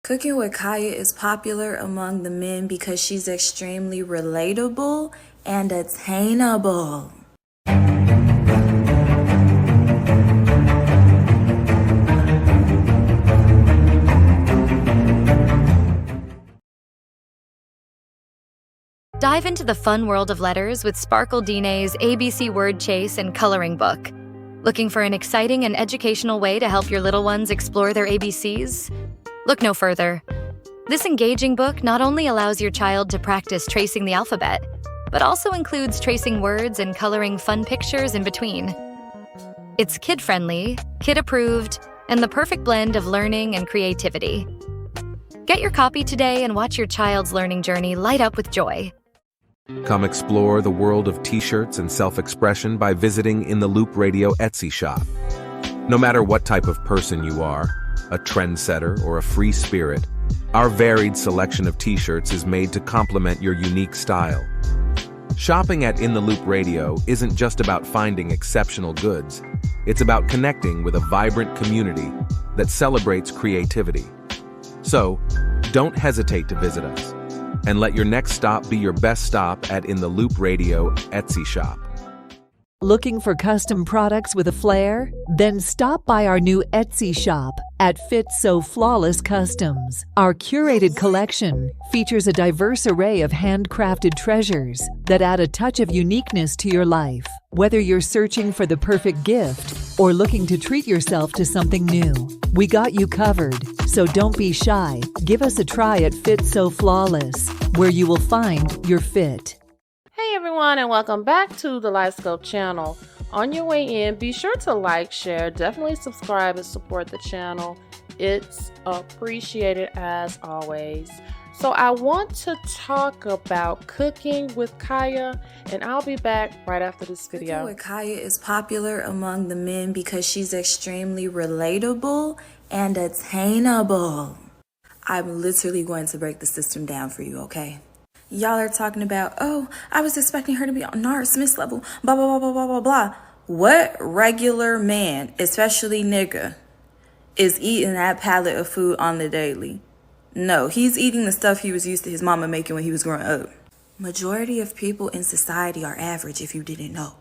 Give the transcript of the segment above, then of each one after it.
Cooking with Kaya is popular among the men because she's extremely relatable and attainable. Dive into the fun world of letters with Sparkle Denae's ABC Word Chase and Coloring Book. Looking for an exciting and educational way to help your little ones explore their ABCs? Look no further. This engaging book not only allows your child to practice tracing the alphabet, but also includes tracing words and coloring fun pictures in between. It's kid-friendly, kid-approved, and the perfect blend of learning and creativity. Get your copy today and watch your child's learning journey light up with joy. Come explore the world of t-shirts and self-expression by visiting In the Loop Radio Etsy shop. No matter what type of person you are, a trendsetter or a free spirit, our varied selection of t-shirts is made to complement your unique style. Shopping at In the Loop Radio isn't just about finding exceptional goods. It's about connecting with a vibrant community that celebrates creativity. So, don't hesitate to visit us, and let your next stop be your best stop at In the Loop Radio Etsy shop. Looking for custom products with a flair? Then stop by our new Etsy shop at Fit So Flawless Customs. Our curated collection features a diverse array of handcrafted treasures that add a touch of uniqueness to your life. Whether you're searching for the perfect gift or looking to treat yourself to something new, we got you covered. So don't be shy. Give us a try at Fit So Flawless, where you will find your fit. Hey everyone, and welcome back to the Lightscope channel. On your way in, be sure to like, share, definitely subscribe and support the channel. It's appreciated as always. So I want to talk about cooking with Kaya, and I'll be back right after this video. Cooking with Kaya is popular among the men because she's extremely relatable and attainable. I'm literally going to break the system down for you, okay? Y'all are talking about, oh, I was expecting her to be on Nard Smith's level, blah, blah, blah, blah, blah, blah, blah. What regular man, especially nigga, is eating that pallet of food on the daily? No, he's eating the stuff he was used to his mama making when he was growing up. Majority of people in society are average, if you didn't know.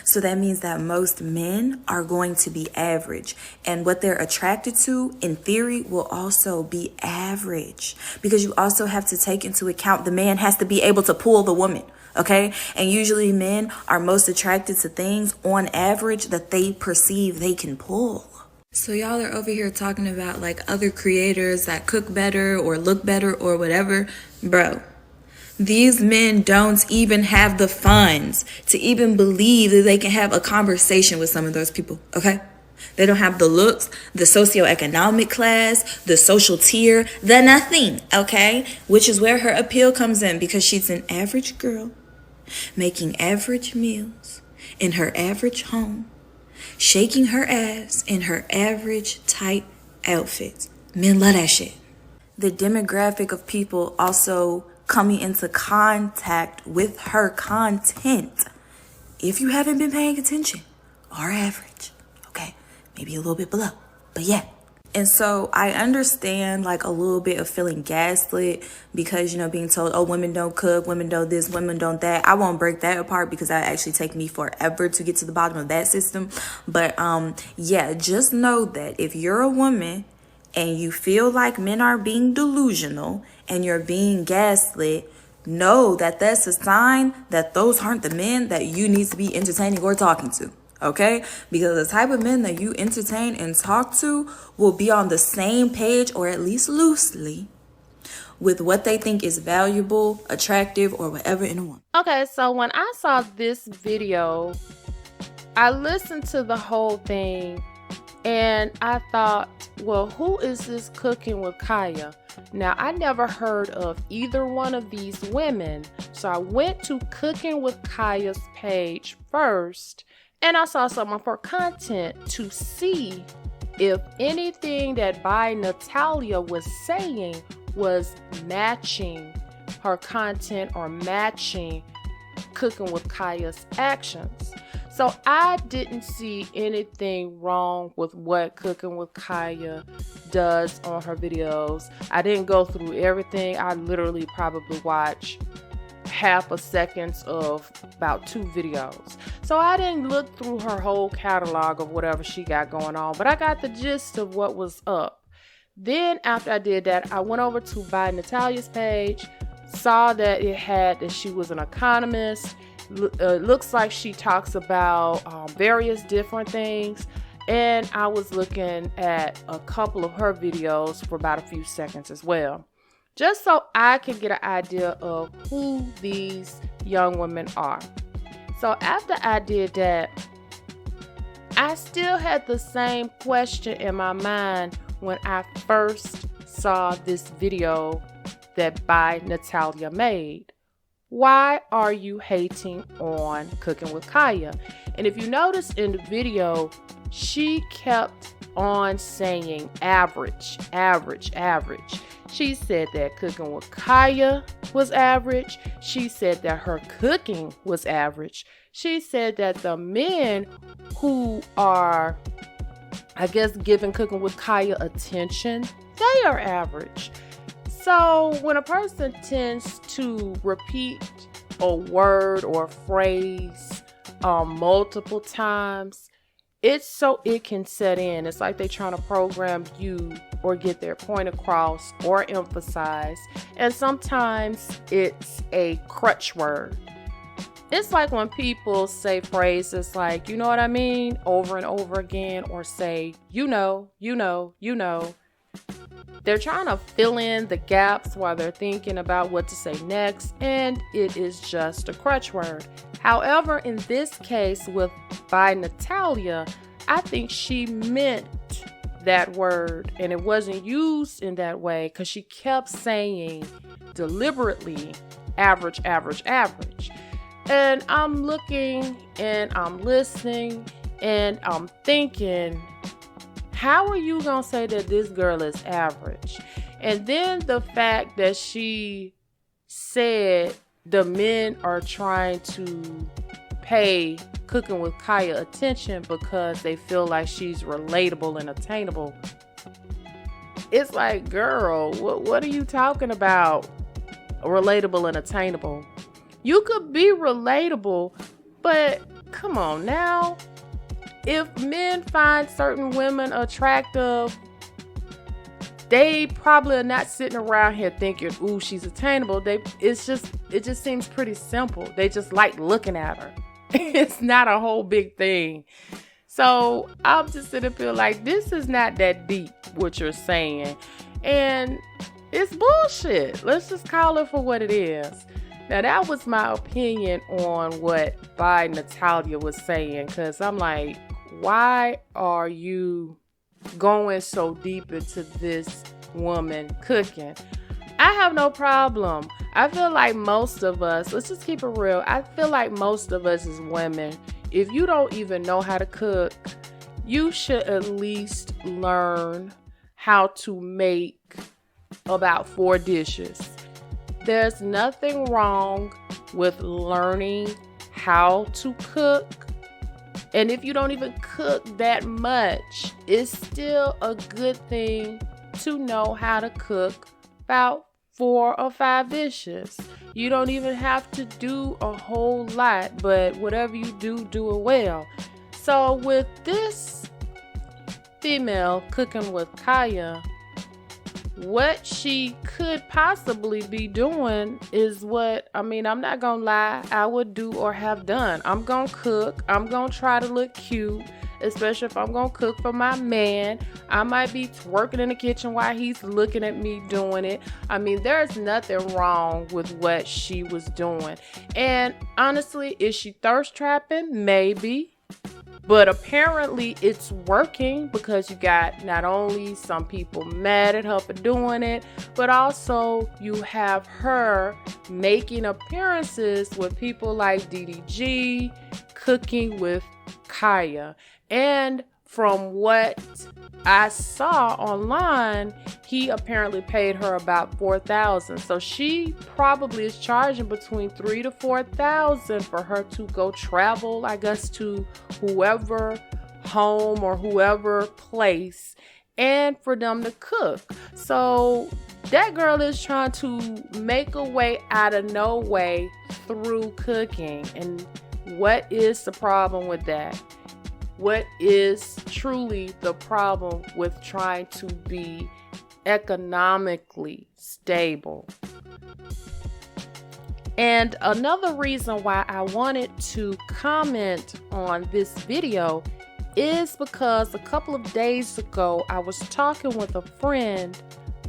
So that means that most men are going to be average. And what they're attracted to, in theory, will also be average. Because you also have to take into account the man has to be able to pull the woman. Okay? And usually men are most attracted to things on average that they perceive they can pull. So y'all are over here talking about like other creators that cook better or look better or whatever. Bro. These men don't even have the funds to even believe that they can have a conversation with some of those people, okay? They don't have the looks, the socioeconomic class, the social tier, the nothing, okay? Which is where her appeal comes in, because she's an average girl making average meals in her average home, shaking her ass in her average tight outfits. Men love that shit. The demographic of people also coming into contact with her content, if you haven't been paying attention, are average, okay? Maybe a little bit below, but yeah. And so I understand like a little bit of feeling gaslit because, you know, being told, oh, women don't cook, women don't this, women don't that. I won't break that apart because that actually take me forever to get to the bottom of that system. But yeah, just know that if you're a woman and you feel like men are being delusional and you're being gaslit, know that that's a sign that those aren't the men that you need to be entertaining or talking to, okay? Because the type of men that you entertain and talk to will be on the same page, or at least loosely, with what they think is valuable, attractive, or whatever in a woman. Okay, so when I saw this video, I listened to the whole thing and I thought, well, who is this cooking with Kaya? Now, I never heard of either one of these women. So I went to Cooking with Kaya's page first, and I saw some of her content to see if anything that by Natalia was saying was matching her content or matching Cooking with Kaya's actions. So I didn't see anything wrong with what Cooking with Kaya does on her videos. I didn't go through everything. I literally probably watched half a second of about 2 videos. So I didn't look through her whole catalog of whatever she got going on, but I got the gist of what was up. Then after I did that, I went over to By Natalia's page, saw that it had that she was an economist. Looks like she talks about various different things, and I was looking at a couple of her videos for about a few seconds as well, just so I could get an idea of who these young women are. So after I did that, I still had the same question in my mind when I first saw this video that By Natalia made. Why are you hating on Cooking with Kaya? And if you notice in the video, she kept on saying average, average, average. She said that Cooking with Kaya was average. She said that her cooking was average. She said that the men who are, I guess, giving Cooking with Kaya attention, they are average. So when a person tends to repeat a word or a phrase multiple times, it's so it can set in. It's like they're trying to program you or get their point across or emphasize. And sometimes it's a crutch word. It's like when people say phrases like, you know what I mean, over and over again, or say, you know. They're trying to fill in the gaps while they're thinking about what to say next, and it is just a crutch word. However, in this case with By Natalia, I think she meant that word, and it wasn't used in that way because she kept saying deliberately average, average, average. And I'm looking and I'm listening and I'm thinking, how are you gonna say that this girl is average? And then the fact that she said the men are trying to pay Cooking with Kaya attention because they feel like she's relatable and attainable. It's like, girl, what are you talking about? Relatable and attainable. You could be relatable, but come on now. If men find certain women attractive, they probably are not sitting around here thinking, ooh, she's attainable. It just seems pretty simple. They just like looking at her. It's not a whole big thing. So I'm just sitting here like, this is not that deep, what you're saying. And it's bullshit. Let's just call it for what it is. Now, that was my opinion on what By Natalia was saying, because I'm like, why are you going so deep into this woman cooking? I have no problem. I feel like most of us, let's just keep it real. I feel like most of us as women, if you don't even know how to cook, you should at least learn how to make about 4 dishes. There's nothing wrong with learning how to cook. And if you don't even cook that much, it's still a good thing to know how to cook about 4 or 5 dishes. You don't even have to do a whole lot, but whatever you do, do it well. So with this female Cooking with Kaya, what she could possibly be doing is what, I'm not gonna lie, I would do or have done. I'm gonna cook. I'm gonna try to look cute, especially if I'm gonna cook for my man. I might be working in the kitchen while he's looking at me doing it. There's nothing wrong with what she was doing. And honestly, is she thirst trapping? Maybe. But apparently it's working, because you got not only some people mad at her for doing it, but also you have her making appearances with people like DDG, Cooking with Kaya. And from what I saw online, he apparently paid her about $4,000. So she probably is charging between $3,000 to $4,000 for her to go travel, I guess, to whoever home or whoever place, and for them to cook. So that girl is trying to make a way out of no way through cooking. And what is the problem with that? What is truly the problem with trying to be economically stable? And another reason why I wanted to comment on this video is because a couple of days ago, I was talking with a friend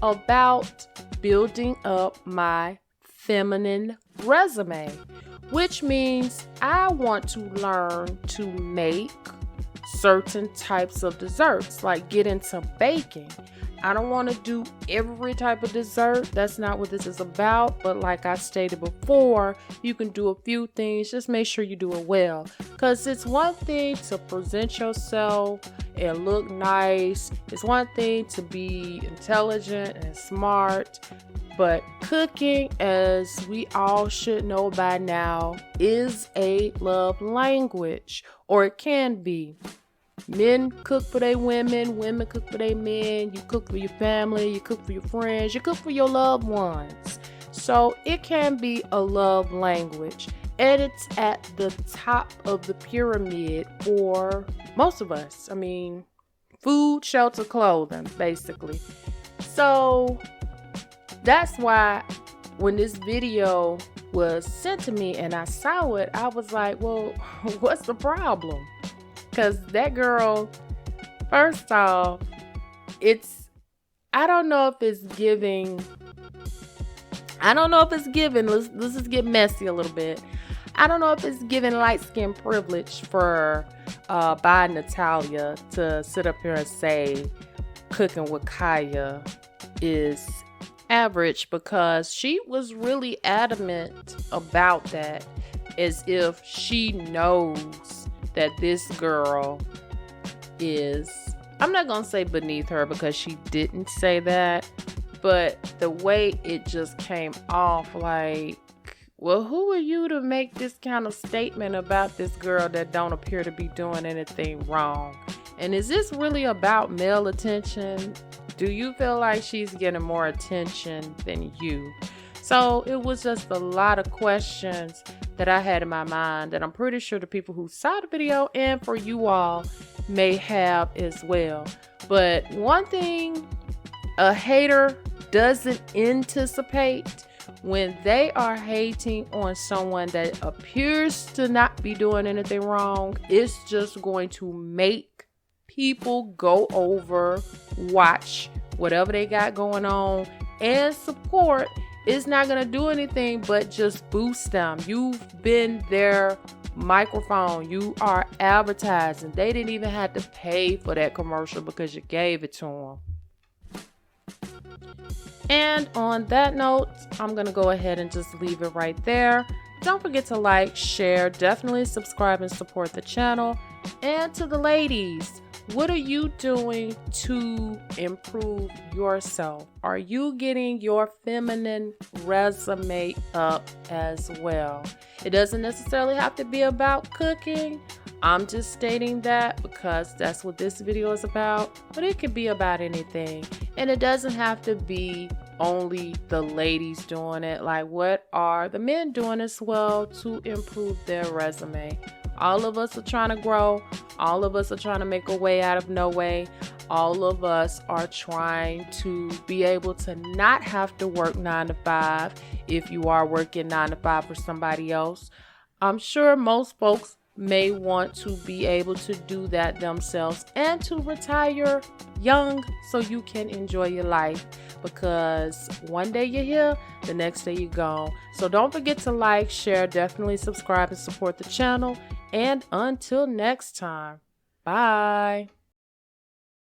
about building up my feminine resume, which means I want to learn to make certain types of desserts, like get into baking. I don't want to do every type of dessert. That's not what this is about. But like I stated before, you can do a few things. Just make sure you do it well. Because it's one thing to present yourself and look nice. It's one thing to be intelligent and smart. But cooking, as we all should know by now, is a love language, or it can be. Men cook for their women, women cook for their men, you cook for your family, you cook for your friends, you cook for your loved ones. So it can be a love language, and it's at the top of the pyramid for most of us. I mean, food, shelter, clothing, basically. So that's why when this video was sent to me and I saw it, I was like, well, what's the problem? Because that girl, first off, I don't know if it's giving, let's just get messy a little bit. I don't know if it's giving light skin privilege for by Natalia to sit up here and say cooking with Kaya is average, because she was really adamant about that, as if she knows that this girl is, I'm not gonna say beneath her, because she didn't say that, but the way it just came off like, well, who are you to make this kind of statement about this girl that don't appear to be doing anything wrong? And is this really about male attention? Do you feel like she's getting more attention than you? So it was just a lot of questions that I had in my mind that I'm pretty sure the people who saw the video and for you all may have as well. But one thing a hater doesn't anticipate, when they are hating on someone that appears to not be doing anything wrong, it's just going to make people go over, watch whatever they got going on, and support. It's not going to do anything but just boost them. You've been their microphone. You are advertising. They didn't even have to pay for that commercial because you gave it to them. And on that note, I'm going to go ahead and just leave it right there. Don't forget to like, share, definitely subscribe and support the channel. And to the ladies, what are you doing to improve yourself? Are you getting your feminine resume up as well? It doesn't necessarily have to be about cooking. I'm just stating that because that's what this video is about, but it could be about anything. And it doesn't have to be only the ladies doing it. Like, what are the men doing as well to improve their resume? All of us are trying to grow. All of us are trying to make a way out of no way. All of us are trying to be able to not have to work 9 to 5 if you are working 9 to 5 for somebody else. I'm sure most folks may want to be able to do that themselves and to retire young so you can enjoy your life, because one day you're here, the next day you're gone. So don't forget to like, share, definitely subscribe and support the channel. And until next time, bye.